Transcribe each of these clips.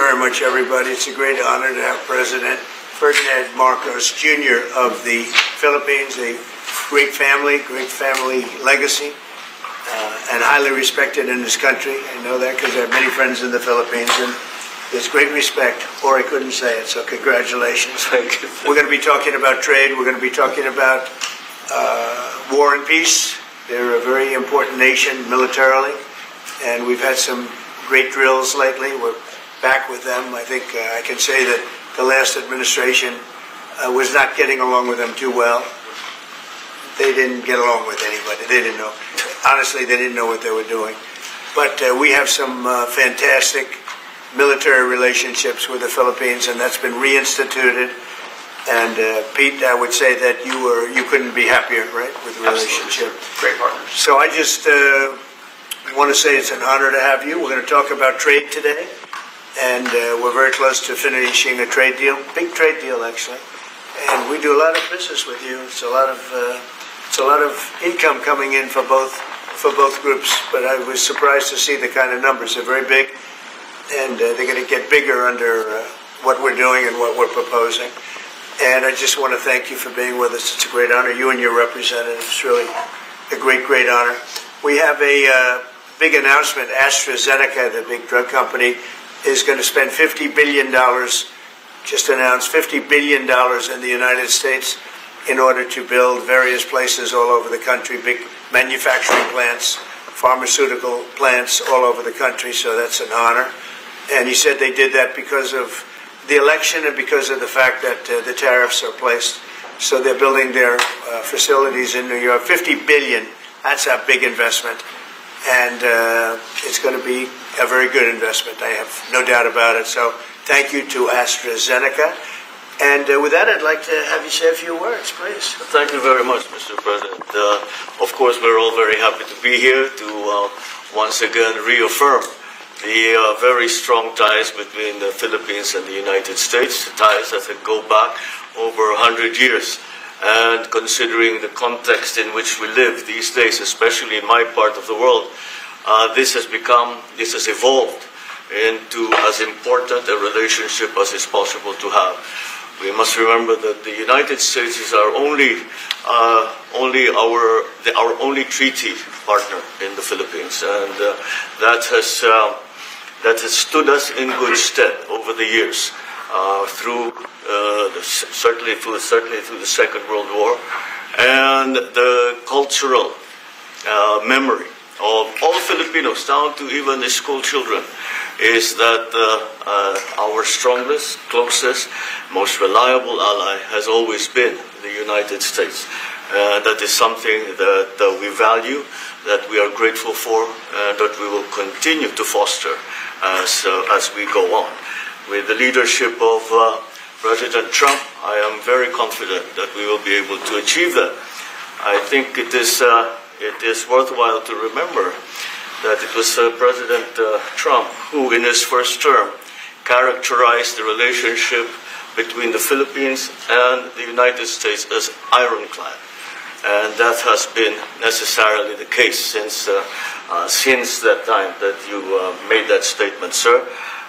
very much, everybody. It's a great honor to have President Ferdinand Marcos Jr. of the Philippines, a great family legacy, and highly respected in this country. I know that because I have many friends in the Philippines, and there's great respect, or I couldn't say it, so congratulations. Thank you. We're going to be talking about trade. We're going to be talking about war and peace. They're a very important nation militarily, and we've had some great drills lately. We're back with them. I think I can say that the last administration was not getting along with them too well. They didn't get along with anybody. They didn't know. Honestly, they didn't know what they were doing. But we have some fantastic military relationships with the Philippines, and that's been reinstituted. And Pete, I would say that you couldn't be happier, right, with the relationship. Absolutely. Great partners. So I just want to say it's an honor to have you. We're going to talk about trade today, and we're very close to finishing a trade deal, big trade deal actually. And we do a lot of business with you. It's a lot of income coming in for both groups. But I was surprised to see the kind of numbers. They're very big, and they're going to get bigger under what we're doing and what we're proposing. And I just want to thank you for being with us. It's a great honor. You and your representative. It's really a great honor. We have a big announcement. AstraZeneca, the big drug company, is going to spend $50 billion, just announced $50 billion in the United States in order to build various places all over the country, big manufacturing plants, pharmaceutical plants all over the country. So that's an honor. And he said they did that because of the election and because of the fact that the tariffs are placed. So they're building their facilities in New York. $50 billion, that's a big investment. And it's going to be a very good investment. I have no doubt about it. So thank you to AstraZeneca. And with that, I'd like to have you say a few words, please. Thank you very much, Mr. President. Of course, we're all very happy to be here to once again reaffirm the very strong ties between the Philippines and the United States, ties that go back over 100 years. And considering the context in which we live these days, especially in my part of the world, this has evolved into as important a relationship as is possible to have. We must remember that the United States is our only treaty partner in the Philippines, and that has stood us in good stead over the years, certainly through the Second World War, and the cultural memory of all Filipinos, down to even the school children, is that our strongest, closest, most reliable ally has always been the United States. That is something that we value, that we are grateful for, and that we will continue to foster as we go on. With the leadership of President Trump, I am very confident that we will be able to achieve that. I think it is worthwhile to remember that it was President Trump who, in his first term, characterized the relationship between the Philippines and the United States as ironclad. And that has been necessarily the case since that time that you made that statement, sir.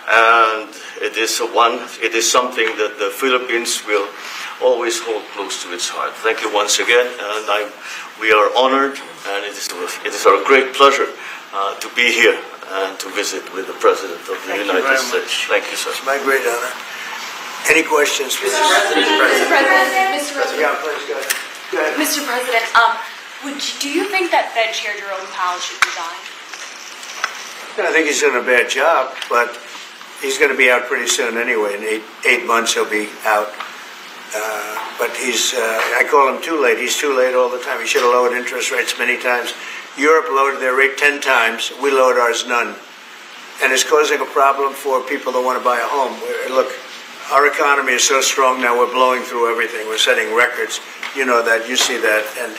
And it is something that the Philippines will always hold close to its heart. Thank you once again, and we are honored, and it is our great pleasure to be here and to visit with the President of the United States. Thank you, sir. It's my great honor. Any questions, please? Mr. President. Yeah, please go ahead. Go ahead. Mr. President, do you think that Fed Chair Jerome Powell should resign? I think he's doing a bad job, but he's going to be out pretty soon anyway. In eight months, he'll be out. But I call him too late. He's too late all the time. He should have lowered interest rates many times. Europe lowered their rate 10 times. We lowered ours none. And it's causing a problem for people that want to buy a home. Look, our economy is so strong now, we're blowing through everything. We're setting records. You know that. You see that. And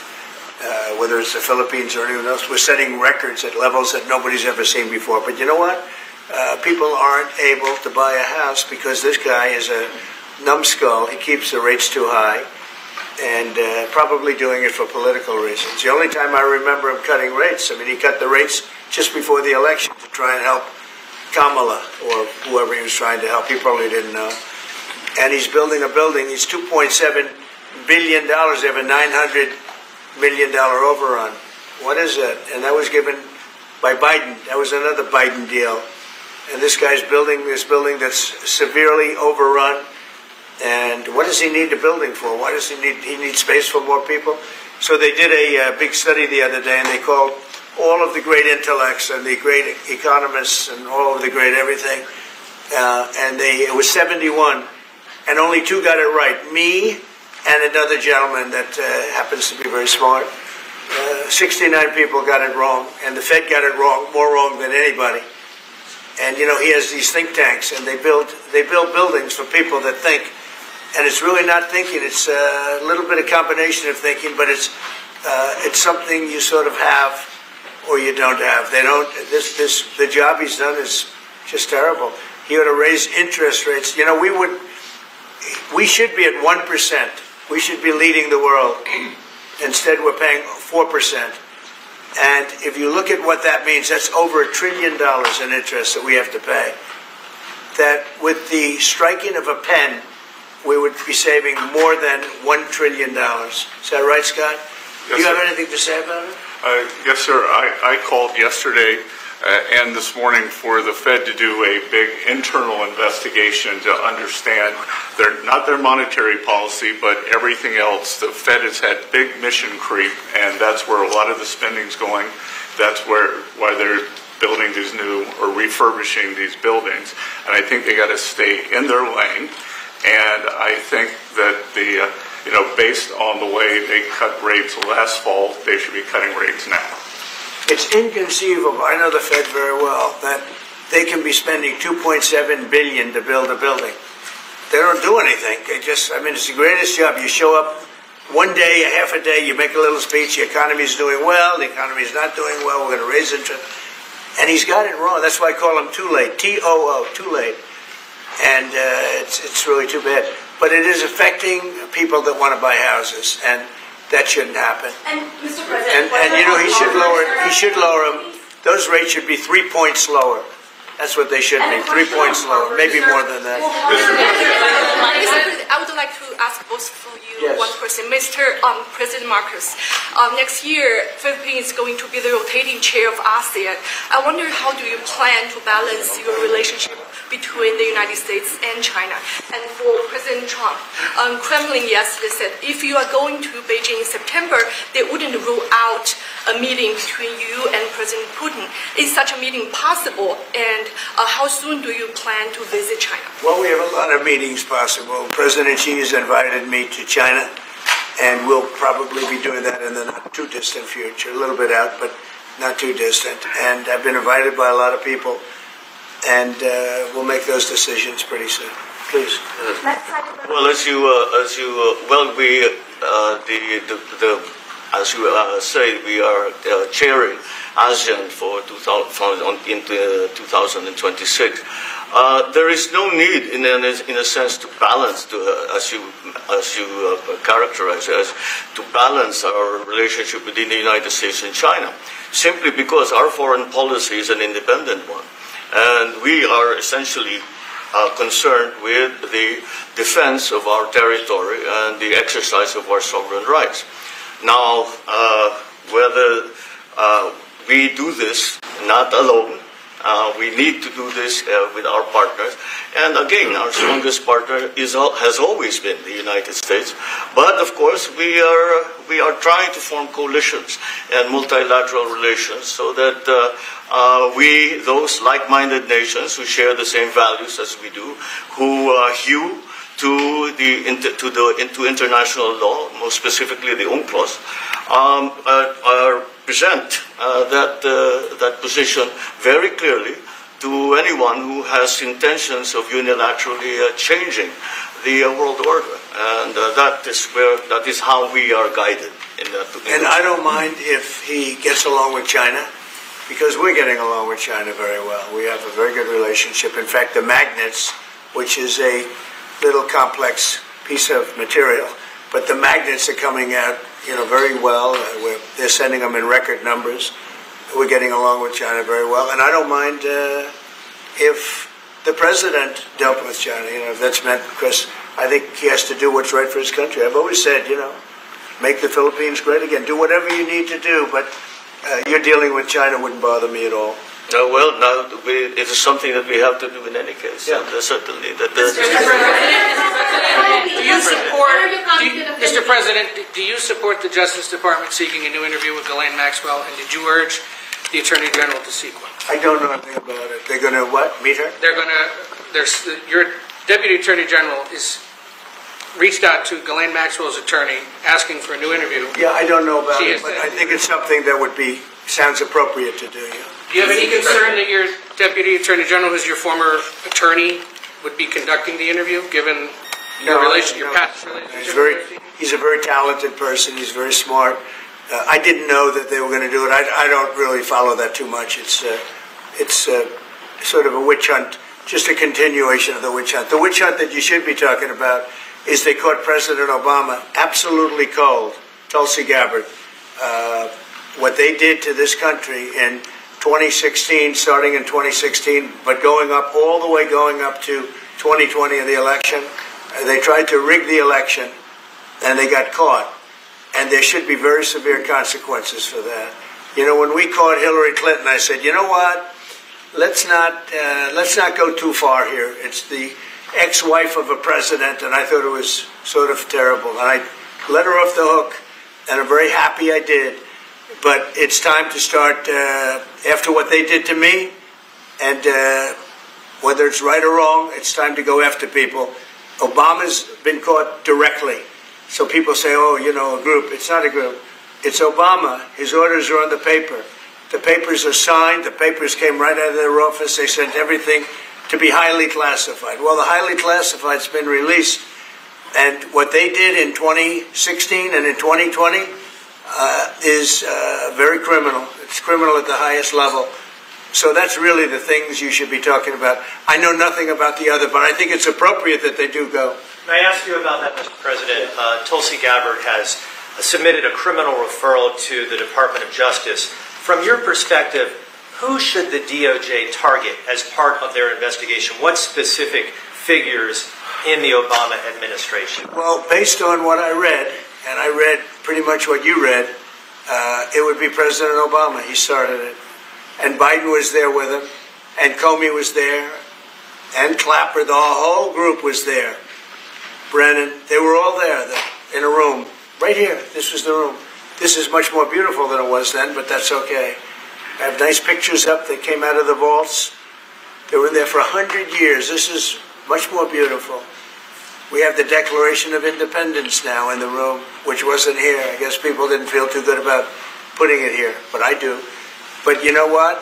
whether it's the Philippines or anyone else, we're setting records at levels that nobody's ever seen before. But you know what? People aren't able to buy a house because this guy is a numbskull. He keeps the rates too high, and probably doing it for political reasons. The only time I remember him cutting rates, I mean, he cut the rates just before the election to try and help Kamala, or whoever he was trying to help. He probably didn't know. And he's building a building. He's $2.7 billion. They have a $900 million overrun. What is that? And that was given by Biden. That was another Biden deal. And this guy's building this building that's severely overrun. And what does he need the building for? Why does he need space for more people? So they did a big study the other day, and they called all of the great intellects and the great economists and all of the great everything. And it was 71, and only 2 got it right. Me and another gentleman that happens to be very smart. 69 people got it wrong, and the Fed got it wrong, more wrong than anybody. And you know, he has these think tanks, and they build buildings for people that think. And it's really not thinking; it's a little bit of combination of thinking, but it's something you sort of have or you don't have. They don't. The job he's done is just terrible. He ought to raise interest rates. You know, we should be at 1%. We should be leading the world. Instead, we're paying 4%. And if you look at what that means, that's over $1 trillion in interest that we have to pay. That with the striking of a pen, we would be saving more than $1 trillion. Is that right, Scott? Yes, Do you have sir. anything to say about it? Yes, sir. I called yesterday and this morning for the Fed to do a big internal investigation to understand not their monetary policy, but everything else. The Fed has had big mission creep, and that's where a lot of the spending's going. That's why they're building these new or refurbishing these buildings. And I think they got to stay in their lane. And I think that based on the way they cut rates last fall, they should be cutting rates now. It's inconceivable, I know the Fed very well, that they can be spending $2.7 billion to build a building. They don't do anything. It's the greatest job. You show up one day, a half a day, you make a little speech, the economy's doing well, the economy's not doing well, we're going to raise interest. And he's got it wrong. That's why I call him too late, T-O-O, too late. And it's really too bad. But it is affecting people that want to buy houses, and that shouldn't happen. And Mr. President, And you know, he should lower them. Those rates should be 3 points lower. That's what they should be, 3 points lower, maybe more than that. I would like to ask both of you Yes. one question. President Marcos, next year, Philippines is going to be the rotating chair of ASEAN. I wonder, how do you plan to balance your relationship between the United States and China? And for President Trump, Kremlin yesterday said if you are going to Beijing in September, they wouldn't rule out a meeting between you and President Putin. Is such a meeting possible? And how soon do you plan to visit China? Well, we have a lot of meetings possible. President Xi has invited me to China, and we'll probably be doing that in the not too distant future. A little bit out, but not too distant. And I've been invited by a lot of people, and we'll make those decisions pretty soon. Please. Well, as you say, we are chairing ASEAN for 2026. There is no need, in a sense, to balance, as you characterize as, to balance our relationship within the United States and China, simply because our foreign policy is an independent one, and we are essentially concerned with the defense of our territory and the exercise of our sovereign rights. Now, whether we do this not alone, we need to do this with our partners. And again, our strongest partner has always been the United States. But of course, we are trying to form coalitions and multilateral relations so that those like-minded nations who share the same values as we do, who hew to international law, most specifically the UNCLOS, present that position very clearly to anyone who has intentions of unilaterally changing the world order, and that is how we are guided in that. And I don't mind if he gets along with China, because we're getting along with China very well. We have a very good relationship. In fact, the magnets, which is a little complex piece of material, but the magnets are coming out, very well. They're sending them in record numbers. We're getting along with China very well, and I don't mind if the president dealt with China, if that's meant, because I think he has to do what's right for his country. I've always said, make the Philippines great again. Do whatever you need to do, but you're dealing with China wouldn't bother me at all. Well, now it is something that we have to do in any case. Yeah. Certainly. Mr. President, do you support the Justice Department seeking a new interview with Ghislaine Maxwell, and did you urge the Attorney General to seek one? I don't know anything about it. They're going to what? Meet her? Your Deputy Attorney General is reached out to Ghislaine Maxwell's attorney asking for a new interview. Yeah, I don't know about it, but I think it's something that sounds appropriate to do. Yeah. Do you have any concern that your Deputy Attorney General, who's your former attorney, would be conducting the interview, given your past relationship? He's a very talented person. He's very smart. I didn't know that they were going to do it. I don't really follow that too much. It's sort of a witch hunt, just a continuation of the witch hunt. The witch hunt that you should be talking about is they caught President Obama absolutely cold, Tulsi Gabbard. What they did to this country in 2016, starting in 2016, but going up to 2020 in the election. They tried to rig the election, and they got caught. And there should be very severe consequences for that. When we caught Hillary Clinton, I said, you know what? Let's not go too far here. It's the ex-wife of a president, and I thought it was sort of terrible. And I let her off the hook, and I'm very happy I did. But it's time to start, after what they did to me, and whether it's right or wrong, it's time to go after people. Obama's been caught directly. So people say, a group. It's not a group. It's Obama. His orders are on the paper. The papers are signed. The papers came right out of their office. They sent everything to be highly classified. Well, the highly classified's been released. And what they did in 2016 and in 2020 is very criminal. It's criminal at the highest level. So that's really the things you should be talking about. I know nothing about the other, but I think it's appropriate that they do go. May I ask you about that, Mr. President? Tulsi Gabbard has submitted a criminal referral to the Department of Justice. From your perspective, who should the DOJ target as part of their investigation? What specific figures in the Obama administration? Well, based on what I read, and I read pretty much what you read, it would be President Obama. He started it. And Biden was there with him, and Comey was there, and Clapper, the whole group was there. Brennan, they were all there in a room. Right here, this was the room. This is much more beautiful than it was then, but that's okay. I have nice pictures up that came out of the vaults. They were in there for 100 years. This is much more beautiful. We have the Declaration of Independence now in the room, which wasn't here. I guess people didn't feel too good about putting it here, but I do. But you know what?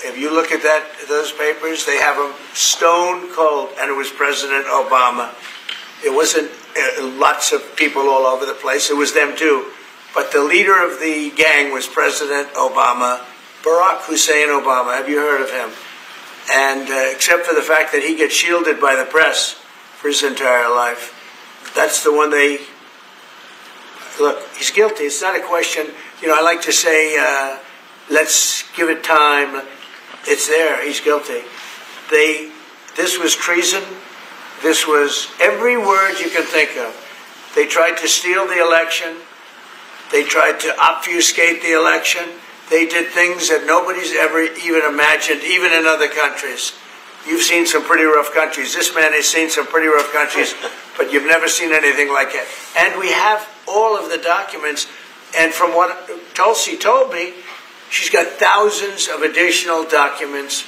If you look at those papers, they have them stone cold, and it was President Obama. It wasn't lots of people all over the place. It was them too. But the leader of the gang was President Obama, Barack Hussein Obama. Have you heard of him? And except for the fact that he gets shielded by the press for his entire life, that's the one they... Look, he's guilty. It's not a question... I like to say... let's give it time. It's there. He's guilty. This was treason. This was every word you can think of. They tried to steal the election. They tried to obfuscate the election. They did things that nobody's ever even imagined, even in other countries. You've seen some pretty rough countries. This man has seen some pretty rough countries, but you've never seen anything like it. And we have all of the documents. And from what Tulsi told me, she's got thousands of additional documents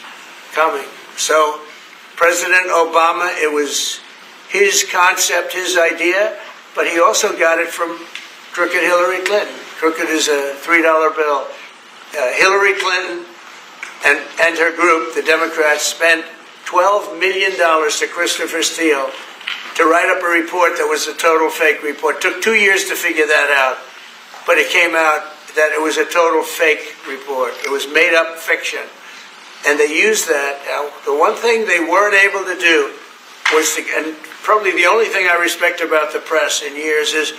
coming. So President Obama, it was his concept, his idea, but he also got it from crooked Hillary Clinton. Crooked is a $3 bill. Hillary Clinton and her group, the Democrats, spent $12 million to Christopher Steele to write up a report that was a total fake report. Took 2 years to figure that out, but it came out that it was a total fake report. It was made up fiction. And they used that. Now, the one thing they weren't able to do was to, and probably the only thing I respect about the press in years is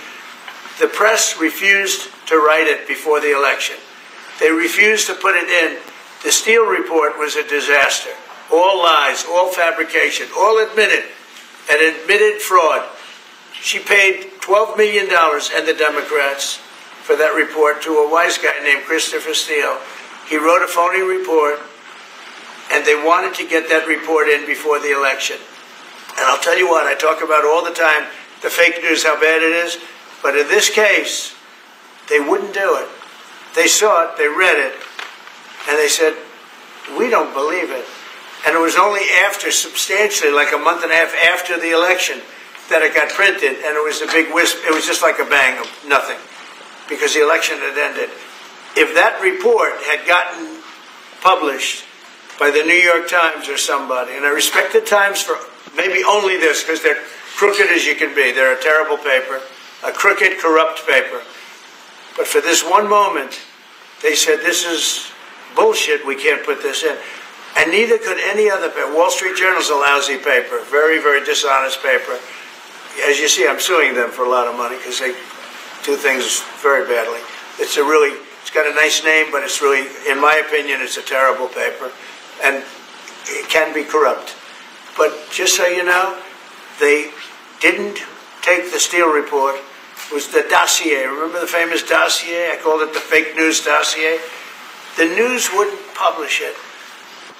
the press refused to write it before the election. They refused to put it in. The Steele report was a disaster. all lies, all fabrication, all admitted, and admitted fraud. She paid $12 million, and the Democrats, for that report to a wise guy named Christopher Steele. He wrote a phony report, and they wanted to get that report in before the election. And I'll tell you what, I talk about all the time, the fake news, how bad it is, but in this case, they wouldn't do it. They saw it, they read it, and they said, we don't believe it. And it was only after, substantially, like a month and a half after the election, that it got printed, and it was a big wisp. It was just like a bang of nothing, because the election had ended. If that report had gotten published by the New York Times or somebody, and I respect the Times for maybe only this, because they're crooked as you can be. They're a terrible paper, a crooked, corrupt paper. But for this one moment, they said, this is bullshit, we can't put this in. And neither could any other paper. Wall Street Journal's a lousy paper, very, very dishonest paper. As you see, I'm suing them for a lot of money because they do things very badly. It's got a nice name, but it's really, in my opinion, it's a terrible paper. And it can be corrupt. But just so you know, they didn't take the Steele report. It was the dossier. Remember the famous dossier? I called it the fake news dossier. The news wouldn't publish it.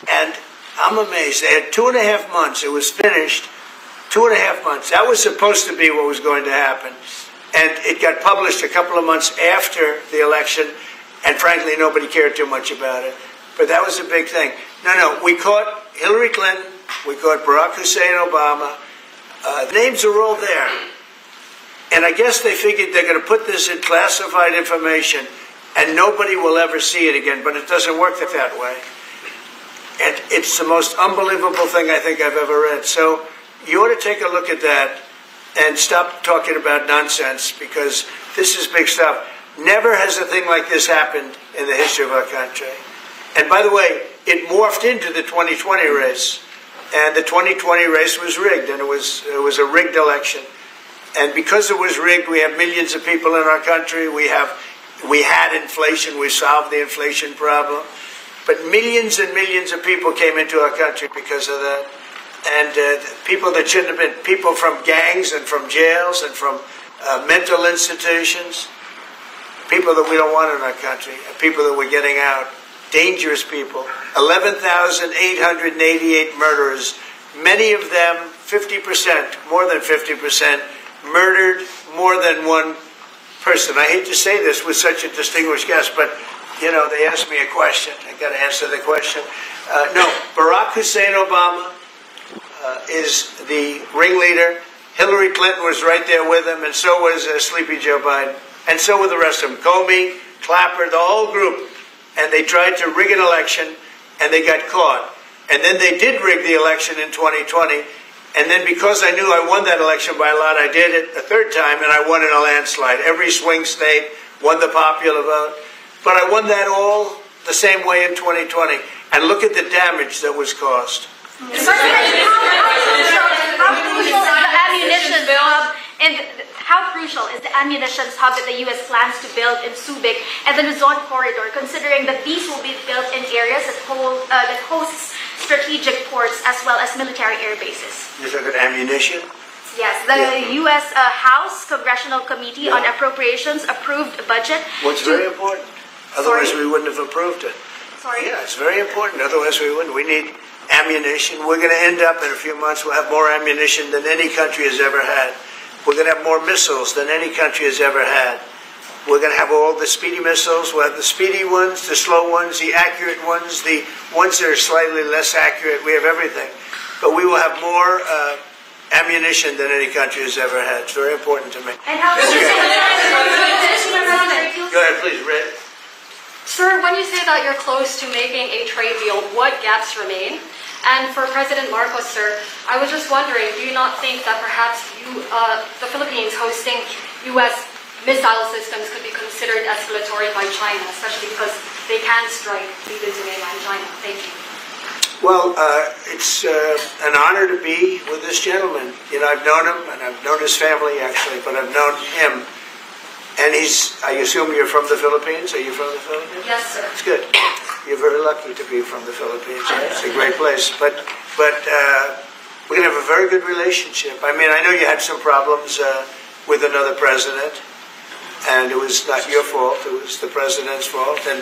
And I'm amazed. They had 2.5 months. It was finished. 2.5 months. That was supposed to be what was going to happen. And it got published a couple of months after the election. And frankly, nobody cared too much about it. But that was a big thing. No, we caught Hillary Clinton. We caught Barack Hussein Obama. The names are all there. And I guess they figured they're going to put this in classified information and nobody will ever see it again. But it doesn't work that way. And it's the most unbelievable thing I think I've ever read. So you ought to take a look at that and stop talking about nonsense, because this is big stuff. Never has a thing like this happened in the history of our country. And by the way, it morphed into the 2020 race. And the 2020 race was rigged, and it was a rigged election. And because it was rigged, we have millions of people in our country. We had inflation. We solved the inflation problem. But millions and millions of people came into our country because of that. And people that shouldn't have been, people from gangs and from jails and from mental institutions, people that we don't want in our country, people that we're getting out, dangerous people. 11,888 murderers, many of them 50%, more than 50%, murdered more than one person. I hate to say this with such a distinguished guest, but you know, they asked me a question. I got to answer the question. No, Barack Hussein Obama is the ringleader. Hillary Clinton was right there with him, and so was Sleepy Joe Biden, and so were the rest of them. Comey, Clapper, the whole group. And they tried to rig an election, and they got caught. And then they did rig the election in 2020. And then because I knew I won that election by a lot, I did it a third time, and I won in a landslide. Every swing state won the popular vote. But I won that all the same way in 2020. And look at the damage that was caused. How crucial is the ammunition hub that the U.S. plans to build in Subic and the Luzon corridor, considering that these will be built in areas that host strategic ports as well as military air bases? You're talking ammunition? Yes, the U.S. House Congressional Committee on Appropriations approved a budget. What's very important. Otherwise, we wouldn't have approved it. Sorry? Yeah, it's very important. Otherwise, we wouldn't. We need ammunition. We're going to end up in a few months, we'll have more ammunition than any country has ever had. We're going to have more missiles than any country has ever had. We're going to have all the speedy missiles. We'll have the speedy ones, the slow ones, the accurate ones, the ones that are slightly less accurate. We have everything. But we will have more ammunition than any country has ever had. It's very important to me. And how Go ahead, please, Red. Sir, when you say that you're close to making a trade deal, what gaps remain? And for President Marcos, sir, I was just wondering, do you not think that perhaps the Philippines hosting U.S. missile systems could be considered escalatory by China, especially because they can strike deep into mainland China? Thank you. Well, it's an honor to be with this gentleman. You know, I've known him, and I've known his family, actually, but I've known him. And I assume you're from the Philippines? Are you from the Philippines? Yes, sir. That's good. You're very lucky to be from the Philippines. It's a great place. But we're going to have a very good relationship. I mean, I know you had some problems with another president, and it was not your fault. It was the president's fault. And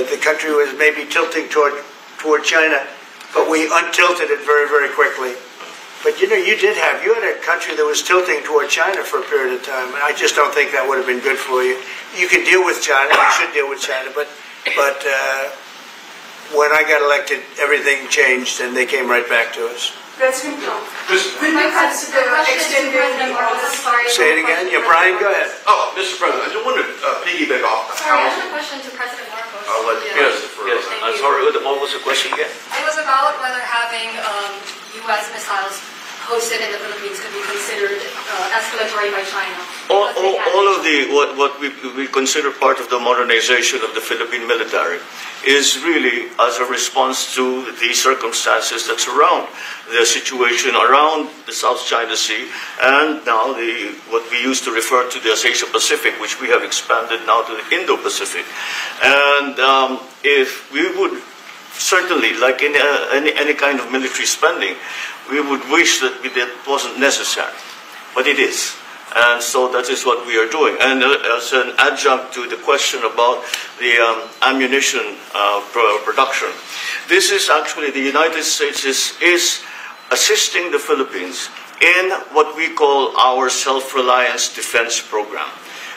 the country was maybe tilting toward China, but we untilted it very, very quickly. But you know, you had a country that was tilting toward China for a period of time, and I just don't think that would have been good for you. You can deal with China, you should deal with China, but when I got elected, everything changed, and they came right back to us. President Trump, will you consider extending the Say it again? Yeah, Brian, go ahead. Oh, Mr. President, I just wanted to piggyback off the Sorry, I housing. have a question to President Marcos. I'll let Yes. I'm sorry, what was the question again? It was about whether having U.S. missiles hosted in the Philippines could be considered escalatory by China. All of what we consider part of the modernization of the Philippine military is really as a response to the circumstances that surround the situation around the South China Sea and now what we used to refer to as Asia Pacific, which we have expanded now to the Indo-Pacific. And if we would certainly, like in any kind of military spending, we would wish that that wasn't necessary, but it is. And so that is what we are doing. And as an adjunct to the question about the ammunition production, this is actually the United States is assisting the Philippines in what we call our self-reliance defense program,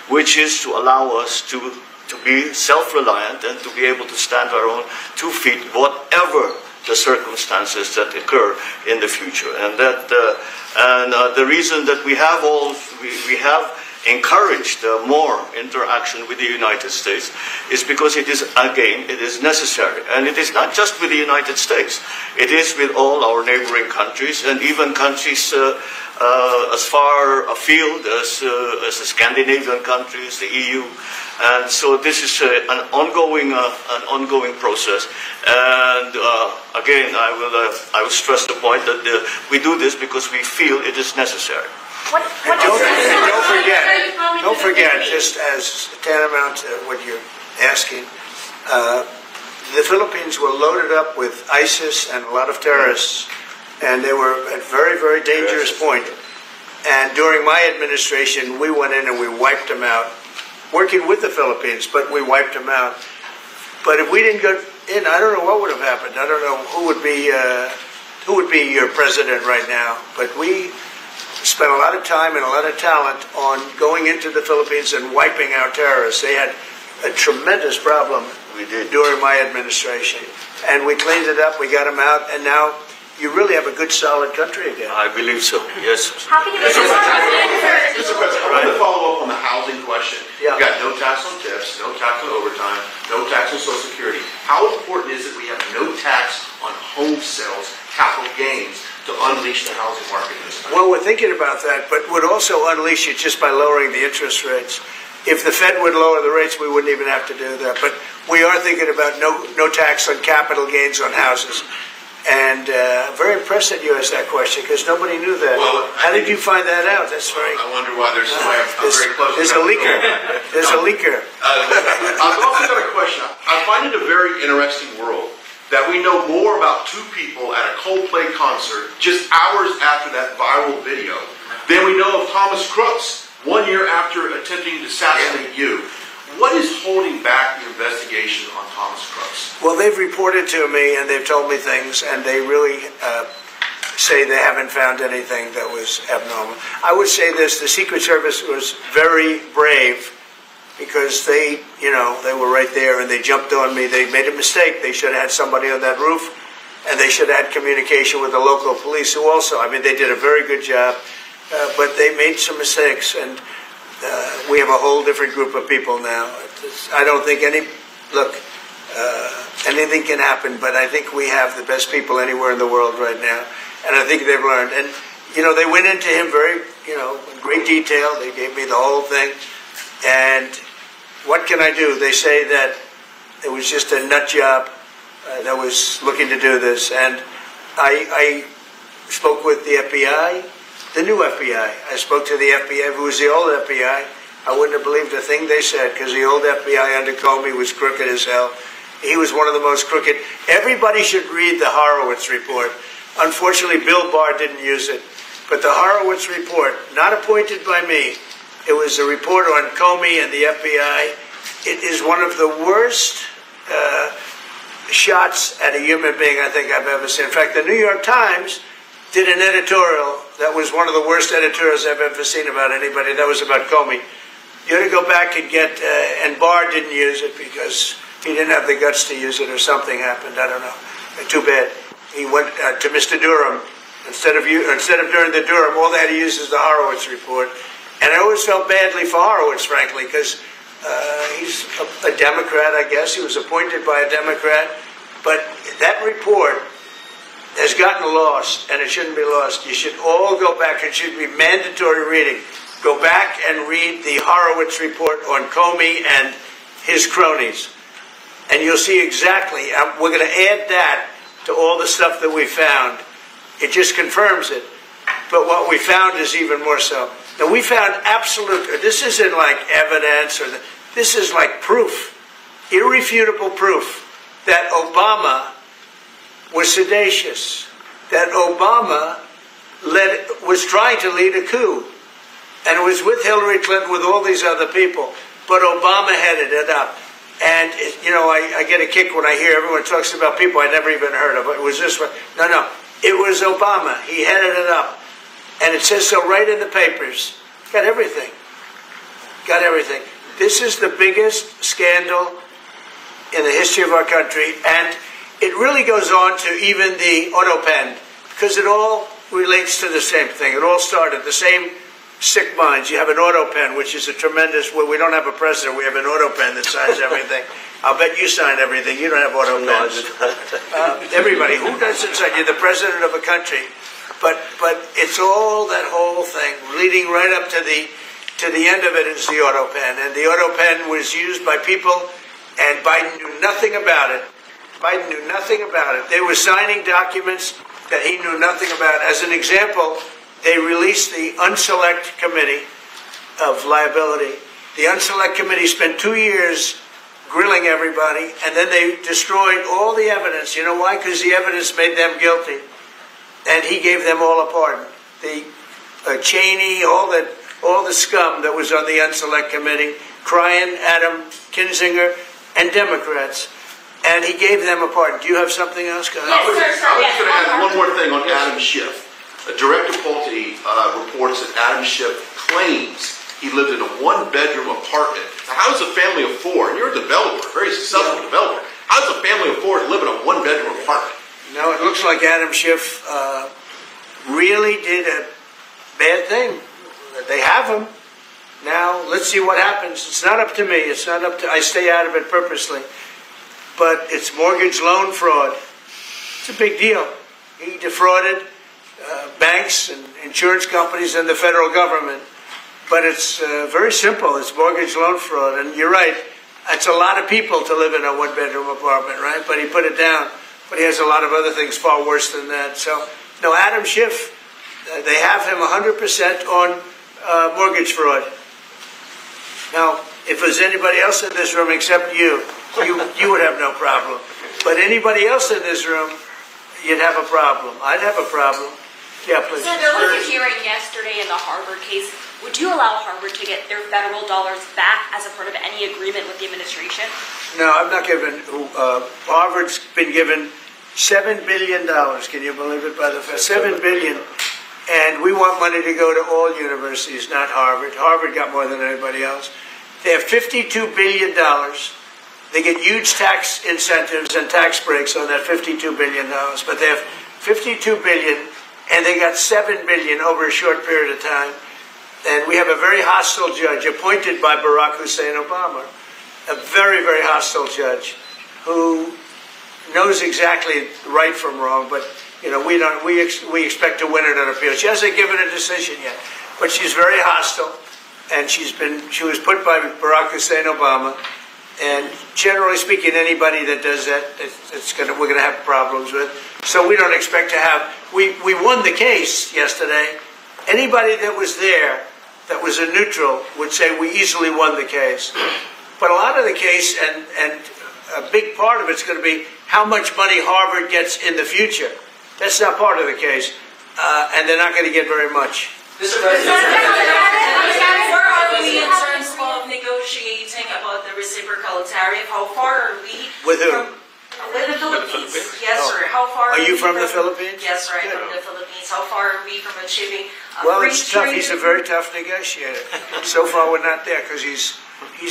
which is to allow us to be self-reliant and to be able to stand our own 2 feet, whatever the circumstances that occur in the future. And that the reason that we have encouraged more interaction with the United States is because it is necessary. And it is not just with the United States. It is with all our neighboring countries and even countries as far afield as the Scandinavian countries, the EU. And so this is an ongoing process. And again, I will stress the point that we do this because we feel it is necessary. Don't forget, just as tantamount to what you're asking, the Philippines were loaded up with ISIS and a lot of terrorists, and they were at a very, very dangerous point. And during my administration, we went in and we wiped them out, working with the Philippines, but we wiped them out. But if we didn't go in, I don't know what would have happened. I don't know who would be your president right now. But we spent a lot of time and a lot of talent on going into the Philippines and wiping out terrorists. They had a tremendous problem during my administration. And we cleaned it up, we got them out, and now you really have a good, solid country again. I believe so, yes. How can you make Mr. President, I want to follow up on the housing question. Yeah. You've got no tax on tips, no tax on overtime, no tax on Social Security. How important is it we have no tax on home sales, capital gains, to unleash the housing market in this country? Well, we're thinking about that, but would also unleash it just by lowering the interest rates. If the Fed would lower the rates, we wouldn't even have to do that. But we are thinking about no tax on capital gains on houses. And I'm very impressed that you asked that question because nobody knew that. Well, how did you find that out? That's very. I wonder why there's somebody I'm very close to. There's a leaker. There's a leaker. I've also got a question. I find it a very interesting world that we know more about two people at a Coldplay concert just hours after that viral video than we know of Thomas Crooks 1 year after attempting to assassinate you. What is holding back the investigation on Thomas Crooks? Well, they've reported to me and they've told me things, and they really say they haven't found anything that was abnormal. I would say this: the Secret Service was very brave because they were right there and they jumped on me. They made a mistake. They should have had somebody on that roof, and they should have had communication with the local police, who also, they did a very good job, but they made some mistakes, and we have a whole different group of people now. I don't think anything can happen, but I think we have the best people anywhere in the world right now, and I think they've learned. And they went into him very, in great detail. They gave me the whole thing, and what can I do? They say that it was just a nut job that was looking to do this, and I spoke with the FBI. The new FBI. I spoke to the FBI, who was the old FBI. I wouldn't have believed a thing they said, because the old FBI under Comey was crooked as hell. He was one of the most crooked. Everybody should read the Horowitz report. Unfortunately, Bill Barr didn't use it. But the Horowitz report, not appointed by me, it was a report on Comey and the FBI. It is one of the worst shots at a human being I think I've ever seen. In fact, the New York Times did an editorial that was one of the worst editorials I've ever seen about anybody. That was about Comey. You ought to go back and get, and Barr didn't use it because he didn't have the guts to use it, or something happened. I don't know. Too bad. He went to Mr. Durham. Instead of during the Durham, all they had to use is the Horowitz report. And I always felt badly for Horowitz, frankly, because he's a Democrat, I guess. He was appointed by a Democrat. But that report has gotten lost, and it shouldn't be lost. You should all go back. It should be mandatory reading. Go back and read the Horowitz report on Comey and his cronies. And you'll see exactly. We're going to add that to all the stuff that we found. It just confirms it. But what we found is even more so. Now, we found absolute, this isn't like evidence, this is like proof, irrefutable proof that Obama was seditious, that Obama was trying to lead a coup, and it was with Hillary Clinton, with all these other people, but Obama headed it up. And, you know, I get a kick when I hear everyone talks about people I never even heard of. It was this one. No, it was Obama. He headed it up. And it says so right in the papers. Got everything. Got everything. This is the biggest scandal in the history of our country. And it really goes on to even the auto pen, because it all relates to the same thing. It all started the same sick minds. You have an auto pen, which is a tremendous, well, we don't have a president. We have an auto pen that signs everything. I'll bet you sign everything. You don't have auto pens. Everybody. Who doesn't sign? You're the president of a country. But it's all that whole thing, leading right up to the end of it is the auto pen. And the auto pen was used by people, and Biden knew nothing about it. Biden knew nothing about it. They were signing documents that he knew nothing about. As an example, they released the Unselect Committee of Liability. The Unselect Committee spent 2 years grilling everybody, and then they destroyed all the evidence. You know why? Because the evidence made them guilty. And he gave them all a pardon. The Cheney, all the scum that was on the Unselect Committee, Cryan, Adam Kinzinger, and Democrats. And he gave them a pardon. Do you have something else? Yes, I was going to add one more thing on Adam Schiff. Director Pulte reports that Adam Schiff claims he lived in a one-bedroom apartment. Now, how does a family of four, and you're a developer, a very successful developer, how does a family of four live in a one-bedroom apartment? No, it looks like Adam Schiff really did a bad thing. They have him. Now, let's see what happens. It's not up to me. It's not up to, I stay out of it purposely. But it's mortgage loan fraud. It's a big deal. He defrauded banks and insurance companies and the federal government. But it's very simple. It's mortgage loan fraud. And you're right. It's a lot of people to live in a one-bedroom apartment, right? But he put it down. But he has a lot of other things far worse than that. So, no, Adam Schiff, they have him 100% on mortgage fraud. Now, if there's anybody else in this room except you would have no problem. But anybody else in this room, you'd have a problem. I'd have a problem. Yeah, please. So there was a hearing yesterday in the Harvard case. Would you allow Harvard to get their federal dollars back as a part of any agreement with the administration? No, I'm not giving. Harvard's been given $7 billion. Can you believe it? By the $7 billion, and we want money to go to all universities, not Harvard. Harvard got more than anybody else. They have $52 billion. They get huge tax incentives and tax breaks on that $52 billion. But they have $52 billion, and they got $7 billion over a short period of time. And we have a very hostile judge appointed by Barack Hussein Obama, a very, very hostile judge who knows exactly right from wrong. But you know, we expect to win it on appeal. She hasn't given a decision yet, but she's very hostile, and she was put by Barack Hussein Obama. And generally speaking, anybody that does that, we're going to have problems with. So we don't expect to have. We won the case yesterday. Anybody that was there, that was a neutral, would say we easily won the case. But a lot of the case, and a big part of it's going to be how much money Harvard gets in the future. That's not part of the case, and they're not going to get very much. Mr. President, where are we in terms of negotiating about the reciprocal tariff? How far are we? With who? With the Philippines. Yes, sir. How far are you from the Philippines? Yes, sir. I'm from the Philippines. How far are we from achieving well, it's tough. He's a very tough negotiator. So far, we're not there because he's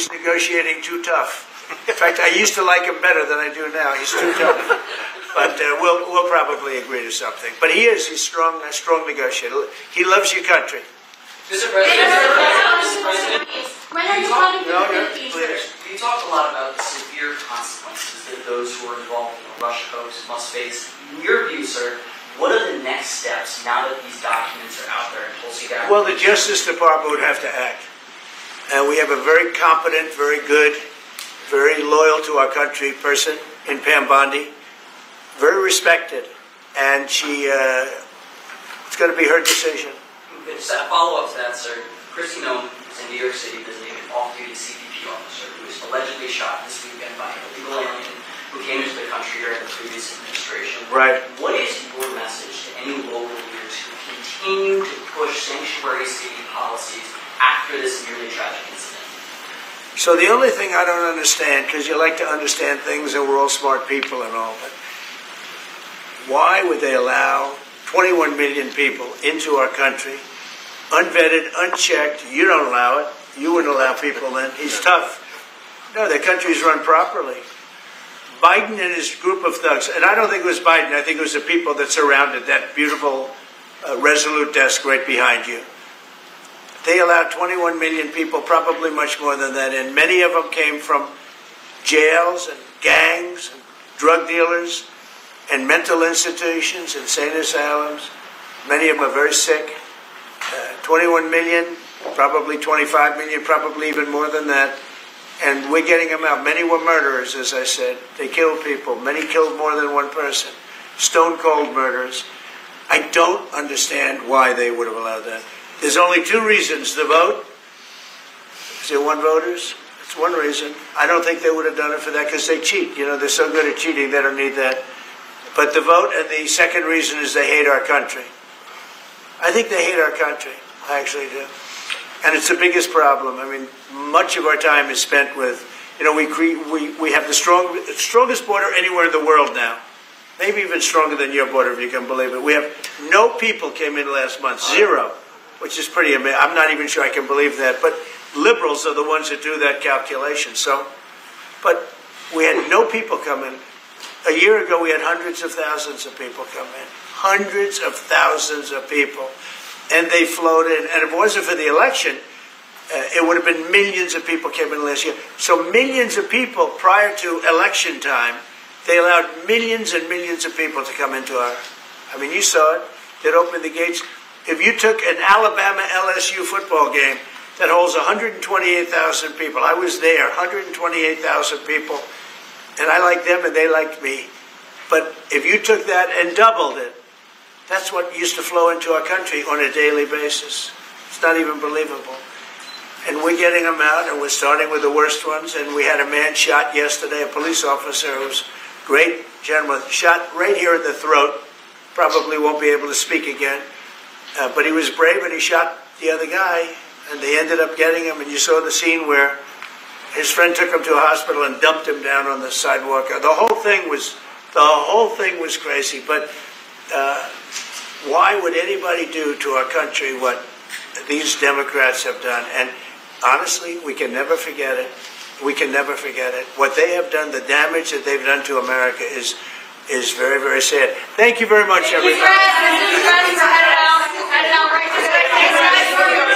negotiating too tough. In fact, I used to like him better than I do now. He's too tough. But we'll probably agree to something. But he's strong, a strong negotiator. He loves your country. Mr. President, when are you coming to the Philippines? You talk a lot about the severe consequences that those who are involved in the Russia hoax must face. In your view, sir, what are the next steps now that these documents are out there in Tulsi Gabbard? Well, the Justice Department would have to act. And we have a very competent, very good, very loyal to our country person in Pam Bondi, very respected. And it's going to be her decision. Just a follow-up to that, sir. Kristi Noem is in New York City visiting an off-duty CBP officer who was allegedly shot this weekend by an illegal alien who came into the country during the previous administration. Right. What is your message to any local leaders who continue to push sanctuary city policies after this nearly tragic incident? So the only thing I don't understand, because you like to understand things and we're all smart people and all, but why would they allow 21 million people into our country, unvetted, unchecked? You don't allow it. You wouldn't allow people then. He's tough. No, the country's run properly. Biden and his group of thugs, and I don't think it was Biden, I think it was the people that surrounded that beautiful Resolute desk right behind you. They allowed 21 million people, probably much more than that, and many of them came from jails and gangs and drug dealers and mental institutions, insane asylums. Many of them are very sick. 21 million, probably 25 million, probably even more than that. And we're getting them out. Many were murderers, as I said. They killed people. Many killed more than one person. Stone-cold murders. I don't understand why they would have allowed that. There's only two reasons. The vote. Is there one voters? It's one reason. I don't think they would have done it for that because they cheat. You know, they're so good at cheating, they don't need that. But the vote, and the second reason is they hate our country. I think they hate our country. I actually do. And it's the biggest problem. I mean, much of our time is spent with, you know, we have the strongest border anywhere in the world now. Maybe even stronger than your border, if you can believe it. We have no people came in last month, zero, which is pretty amazing. I'm not even sure I can believe that. But liberals are the ones that do that calculation. So, but we had no people come in. A year ago, we had hundreds of thousands of people come in. Hundreds of thousands of people. And they flowed in. And if it wasn't for the election, it would have been millions of people came in last year. So millions of people prior to election time, they allowed millions and millions of people to come into our... I mean, you saw it. They'd open the gates. If you took an Alabama-LSU football game that holds 128,000 people, I was there, 128,000 people, and I liked them and they liked me. But if you took that and doubled it, that's what used to flow into our country on a daily basis. It's not even believable. And we're getting them out, and we're starting with the worst ones. And we had a man shot yesterday, a police officer who's a great gentleman, shot right here in the throat. Probably won't be able to speak again. But he was brave, and he shot the other guy, and they ended up getting him. And you saw the scene where his friend took him to a hospital and dumped him down on the sidewalk. The whole thing was crazy. But why would anybody do to our country what these Democrats have done? And honestly, we can never forget it. We can never forget it. What they have done, the damage that they've done to America is very, very sad. Thank you very much, everybody. Thank you, Fred. Headed out right today.